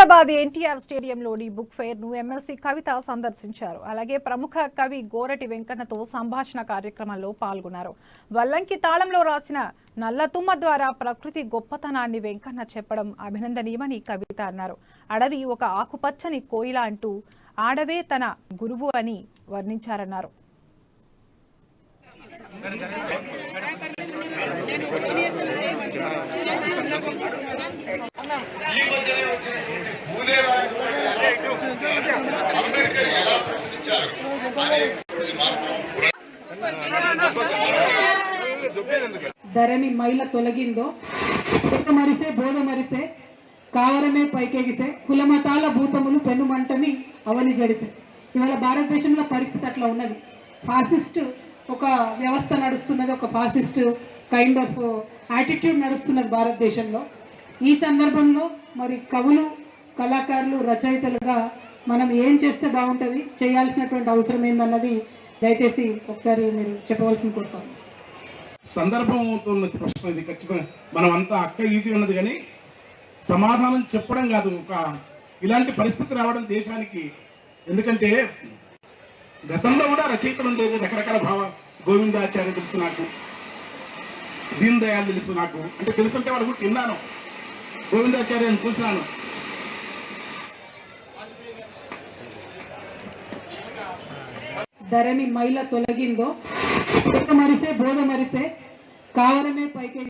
Hyderabad NTR స్టేడియంలోని book fair ను MLC కవిత సందర్శించారు. అలాగే ప్రముఖ కవి గోరటి వెంకన్నతో సంభాషణ కార్యక్రమంలో పాల్గొన్నారు. వల్లంకి తాళంలో రాసిన నల్లతుమ్మ ద్వారా ప్రకృతి గొప్పతనాన్ని వెంకన్న చెప్పడం అభినందనీయమని కవిత అన్నారు. అడవి ఒక ఆకుపచ్చని కోయిల అంటూ ఆడవే తన గురువు అని వర్ణించారన్నారు. ధరణి మైల తొలగిందో మరిసే బోధ మరిసే కావరమే పైకెగిసే కులమతాల భూతములు పెనుమంటని అవని జడిసే. ఇవాళ భారతదేశంలో పరిస్థితి అట్లా ఉన్నది. ఫాసిస్ట్ ఒక వ్యవస్థ నడుస్తున్నది, ఒక ఫాసిస్ట్ కైండ్ ఆఫ్ యాటిట్యూడ్ నడుస్తున్నది భారతదేశంలో. ఈ సందర్భంలో మరి కవులు, కళాకారులు, రచయితలుగా మనం ఏం చేస్తే బాగుంటుంది, చేయాల్సినటువంటి అవసరం ఏందన్నది దయచేసి ఒకసారి మీరు చెప్పవలసిన కోరుతాను. సందర్భంతో ఉన్న ప్రశ్న ఇది. ఖచ్చితంగా మనం అంతా అక్క ఈజీ ఉన్నది, కానీ సమాధానం చెప్పడం కాదు. ఇలాంటి పరిస్థితి రావడం దేశానికి, ఎందుకంటే గతంలో కూడా రచయితలు ఉండేది, రకరకాల గోవిందాచార్య తెలుసు నాకు, దీన్ దయాళ్ తెలుసు నాకు, అంటే తెలుసుంటే వాళ్ళు కూడా తిన్నాను, గోవిందాచార్యని చూసినాను. ధరణి మైల తొలగిందో మరిసే బోధ మరిసే కావరమే పైకి